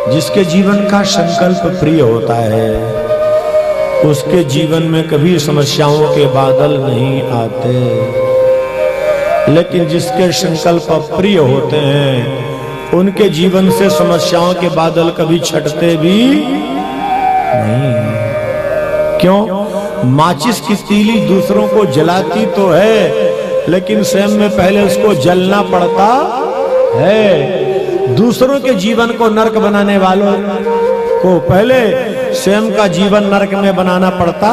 जिसके जीवन का संकल्प प्रिय होता है उसके जीवन में कभी समस्याओं के बादल नहीं आते, लेकिन जिसके संकल्प अप्रिय होते हैं उनके जीवन से समस्याओं के बादल कभी छटते भी नहीं। क्यों? माचिस की तीली दूसरों को जलाती तो है, लेकिन स्वयं में पहले उसको जलना पड़ता है। दूसरों के जीवन को नरक बनाने वालों को पहले स्वयं का जीवन नरक में बनाना पड़ता।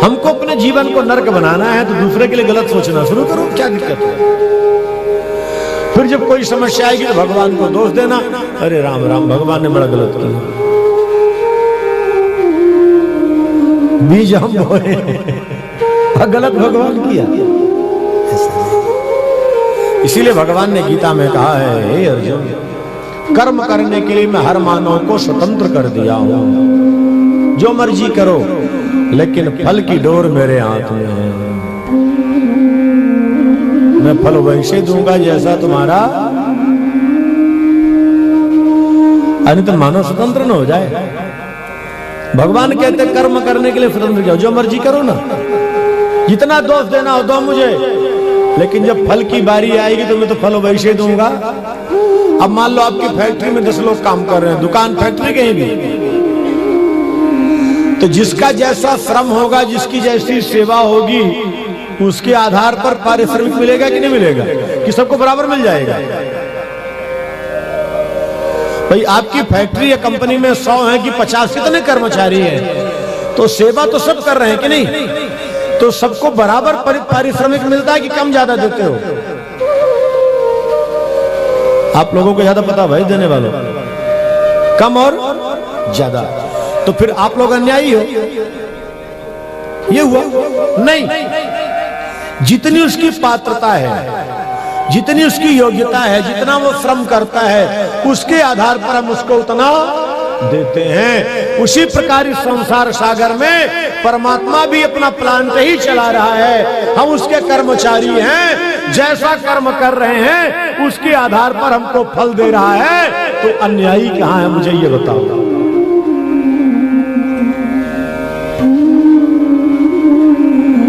हमको अपने जीवन को नरक बनाना है तो दूसरे के लिए गलत सोचना शुरू करो, क्या दिक्कत है? फिर जब कोई समस्या आएगी तो भगवान को दोष देना, अरे राम राम भगवान ने बड़ा गलत किया, बीज हम बोए गलत भगवान किया। इसीलिए भगवान ने गीता में कहा है, हे अर्जुन, कर्म करने के लिए मैं हर मानव को स्वतंत्र कर दिया हूं, जो मर्जी करो, लेकिन फल की डोर मेरे हाथ में है। मैं फल वैसे दूंगा जैसा तुम्हारा, अरे तो मानव स्वतंत्र न हो जाए। भगवान कहते कर्म करने के लिए स्वतंत्र जाओ, जो मर्जी करो ना, जितना दोष देना हो दो मुझे, लेकिन जब फल की बारी आएगी तो मैं तो फल वैसे दूंगा। अब मान लो आपकी फैक्ट्री में 10 लोग काम कर रहे हैं, दुकान फैक्ट्री कहीं भी, तो जिसका जैसा श्रम होगा, जिसकी जैसी सेवा होगी, उसके आधार पर पारिश्रमिक मिलेगा कि नहीं मिलेगा? कि सबको बराबर मिल जाएगा? भाई आपकी फैक्ट्री या कंपनी में 100 है कि 50 कितने कर्मचारी हैं, तो सेवा तो सब कर रहे हैं कि नहीं? तो सबको बराबर पारिश्रमिक मिलता है कि कम ज्यादा देते हो? आप लोगों को ज्यादा पता भाई, देने वालों कम और ज्यादा, तो फिर आप लोग अन्यायी हो। ये हुआ नहीं, जितनी उसकी पात्रता है, जितनी उसकी योग्यता है, जितना वो श्रम करता है, उसके आधार पर हम उसको उतना देते हैं। उसी प्रकार इस संसार सागर में परमात्मा भी अपना प्लांट ही चला रहा है, हम उसके कर्मचारी हैं। जैसा कर्म कर रहे हैं उसके आधार पर हमको फल दे रहा है, तो अन्यायी कहां है मुझे ये बताओ।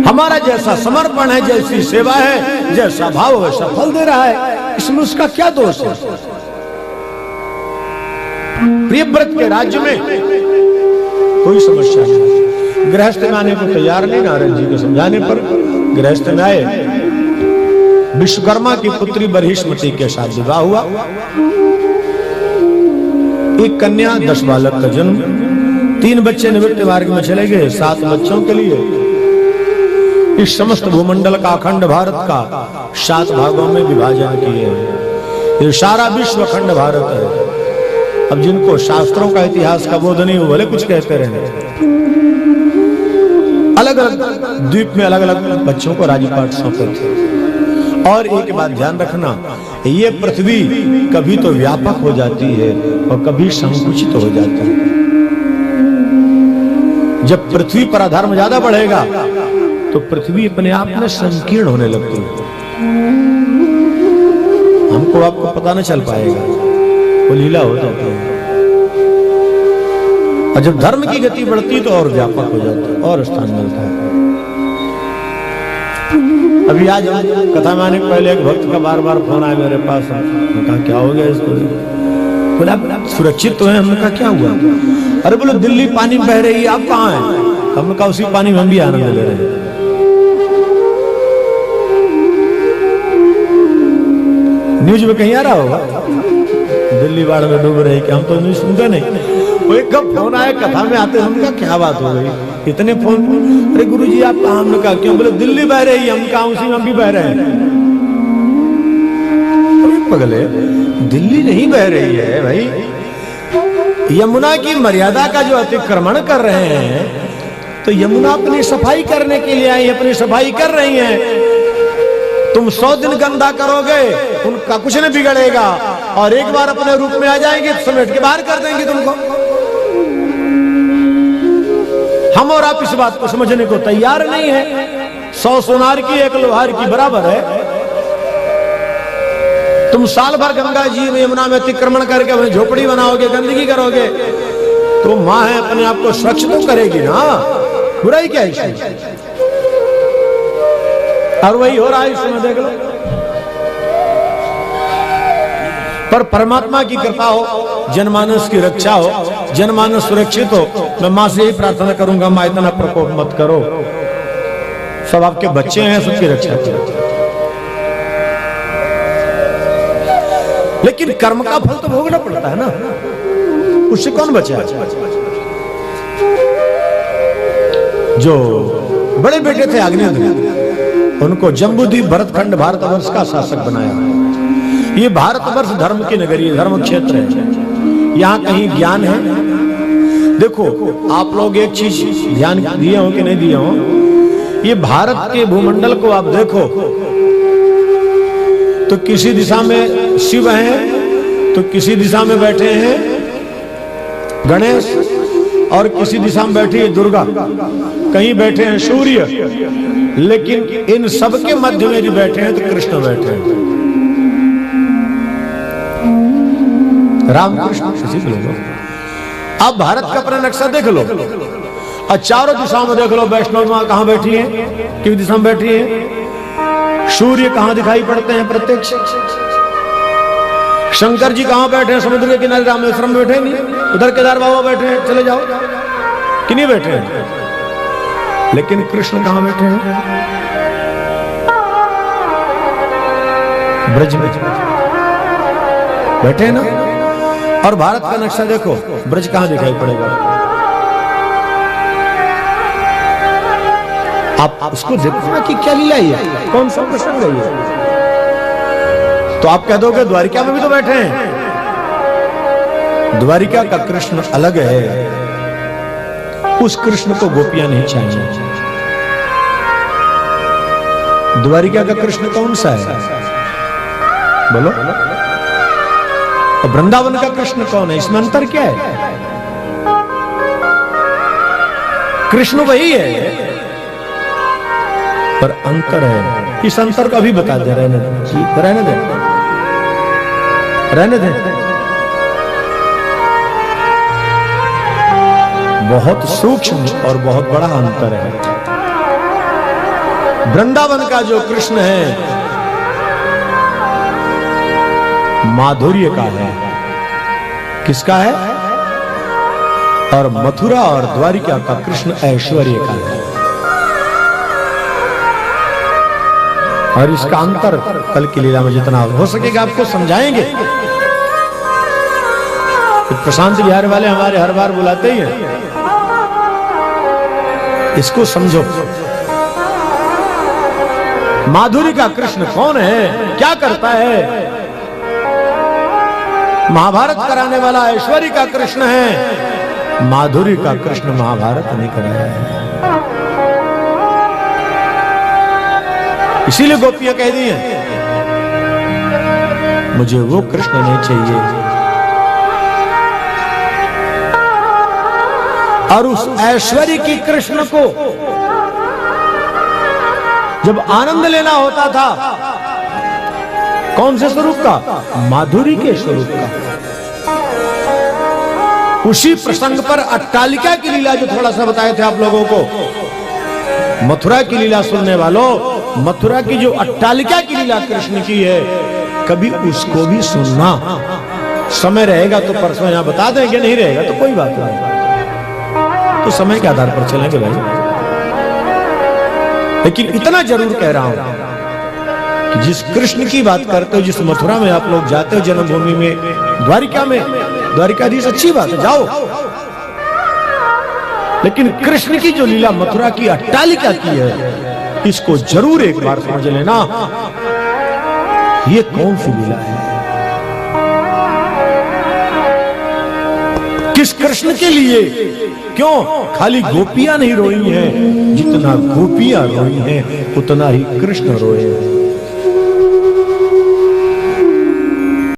हमारा जैसा समर्पण है, जैसी सेवा है, जैसा भाव वैसा फल दे रहा है, इसमें उसका क्या दोष है? प्रियव्रत के राज्य में कोई समस्या नहीं, गृहस्थ में आने को तैयार नहीं। नारद जी के समझाने पर गृहस्थ में आए। विश्वकर्मा की पुत्री बरहिष्मति के साथ विवाह हुआ। एक कन्या, 10 बालक का जन्म, 3 बच्चे निवृत्ति मार्ग में चले गए। 7 बच्चों के लिए इस समस्त भूमंडल का, अखंड भारत का 7 भागों में विभाजन किए। ये सारा विश्व अखंड भारत है। अब जिनको शास्त्रों का इतिहास का बोध नहीं, वो भले कुछ कहते रहे। अलग अलग द्वीप में अलग अलग बच्चों को राज्यपाट सौंपे थे। और एक बात ध्यान रखना, ये पृथ्वी कभी तो व्यापक हो जाती है और कभी संकुचित हो जाती है। जब पृथ्वी पर अधर्म ज्यादा बढ़ेगा तो पृथ्वी अपने आप में संकीर्ण होने लगती है। हमको आपको पता न चल पाएगा, वो लीला हो जाती है। और जब धर्म की गति बढ़ती तो और व्यापक हो जाता है और स्थान मिलता है। अभी आज कथा में आने पहले एक भक्त का बार बार फोन आया मेरे पास। मैं कहा क्या हो गया इसको? बोला सुरक्षित तो है। हमने कहा क्या हुआ? अरे बोलो दिल्ली पानी में बह रही है, आप कहाँ हैं? हमने कहा उसी पानी में हम भी आनंद ले रहे हैं। न्यूज में कहीं आ रहा होगा दिल्ली बाढ़ में डूब रही, क्या हम तो न्यूज सुनते नहीं। वो एक कब फोन आया कथा में आते, हमने कहा क्या बात हो गई, इतने फोन? अरे गुरुजी आप कहाँ? हमने कहा क्यों? बोले दिल्ली बह रही है। हम कहा उसी में हम भी बह रहे हैं। पगले, दिल्ली नहीं बह रही है भाई, यमुना की मर्यादा का जो अतिक्रमण कर रहे हैं, तो यमुना अपनी सफाई करने के लिए आई, अपनी सफाई कर रही है। तुम 100 दिन गंदा करोगे, उनका कुछ नहीं बिगड़ेगा, और एक बार अपने रूप में आ जाएंगे तो समेट के बाहर कर देंगे तुमको। हम और आप इस बात को समझने को तैयार नहीं है। 100 सोनार की 1 लोहार की बराबर है। तुम साल भर गंगा जी में यमुना में अतिक्रमण करके अपनी झोपड़ी बनाओगे, गंदगी करोगे, तो माँ है अपने आप को स्वच्छ तो करेगी ना, बुराई क्या है? और वही हो रहा है इसमें, देख लो। पर परमात्मा की कृपा हो, जनमानस की रक्षा हो, जनमानस सुरक्षित हो। मैं मां से यही प्रार्थना करूंगा, मां इतना प्रकोप मत करो, सब आपके बच्चे हैं, सबकी रक्षा करो। लेकिन कर्म का फल तो भोगना पड़ता है ना, उससे कौन बचा? जो बड़े बेटे थे अग्निहोत्री, उनको जम्बूद्वीप भरतखंड भारतवर्ष का शासक बनाया। ये भारतवर्ष धर्म की नगरी है, धर्म क्षेत्र है, यहां कहीं ज्ञान है। देखो आप लोग एक चीज ध्यान दिए हो कि नहीं दिए हो, ये भारत के भूमंडल को आप देखो तो किसी दिशा में शिव हैं, तो किसी दिशा में बैठे हैं गणेश, और किसी दिशा में बैठी है दुर्गा, कहीं बैठे हैं सूर्य, लेकिन इन सबके मध्य में जो बैठे हैं तो कृष्ण बैठे हैं, रामकृष्ण। सीख लो। अब भारत का अपना नक्शा देख लो और चारों दिशाओं में देख लो, वैष्णव मां कहां बैठी है, किस दिशा में बैठी है, सूर्य कहां दिखाई पड़ते हैं प्रत्यक्ष, शंकर जी कहां बैठे हैं, समुद्र के किनारे रामेश्वरम में बैठे नहीं, उधर केदार बाबा बैठे हैं, चले जाओ कि नहीं बैठे हैं। लेकिन कृष्ण कहां बैठे हैं? ब्रज में बैठे हैं ना। और भारत का नक्शा देखो, ब्रज कहां दिखाई पड़ेगा? आप उसको देखो ना कि क्या लीला है, कौन सा प्रसंग है ये। तो आप कह दोगे द्वारिका में भी तो बैठे हैं। द्वारिका का कृष्ण अलग है, उस कृष्ण को गोपियां नहीं चाहिए। द्वारिका का कृष्ण कौन सा है बोलो? और वृंदावन का कृष्ण कौन है? इसमें अंतर क्या है? कृष्ण वही है पर अंतर है। इस अंतर को अभी बता दे, रहने दे, रहने दे, रहने दे। बहुत सूक्ष्म और बहुत बड़ा अंतर है। वृंदावन का जो कृष्ण है माधुर्य का है, किसका है? और मथुरा और द्वारिका का कृष्ण ऐश्वर्य का है। और इसका अंतर कल की लीला में जितना हो सकेगा आपको समझाएंगे। तो प्रशांत बिहार वाले हमारे हर बार बुलाते ही हैं, इसको समझो। माधुरी का कृष्ण कौन है, क्या करता है? महाभारत कराने वाला ऐश्वर्य का कृष्ण है, माधुरी का कृष्ण महाभारत नहीं कराया है। इसीलिए गोपियां कह दी हैं मुझे वो कृष्ण नहीं चाहिए। और उस ऐश्वर्य की कृष्ण को जब आनंद लेना होता था, कौन से स्वरूप का? माधुरी के स्वरूप का। उसी प्रसंग पर अट्टालिका की लीला जो थोड़ा सा बताए थे आप लोगों को, मथुरा की लीला सुनने वालों, मथुरा की जो अट्टालिका की लीला कृष्ण की है, कभी उसको भी सुनना। समय रहेगा तो परसों यहां बता देंगे, नहीं रहेगा तो कोई बात नहीं, तो समय के आधार पर चलेंगे भाई। लेकिन इतना जरूर कह रहा हूं कि जिस कृष्ण की बात करते हो, जिस मथुरा में आप लोग जाते हो, जन्मभूमि में, द्वारिका में, द्वारिकाधीश अच्छी बात है, जाओ। लेकिन कृष्ण की जो लीला मथुरा की अट्टालिका की है, इसको जरूर एक बार समझ लेना, ये कौन सी लीला है, किस कृष्ण के लिए। क्यों खाली गोपियां नहीं रोई हैं, जितना गोपियां रोई हैं उतना ही कृष्ण रोए हैं।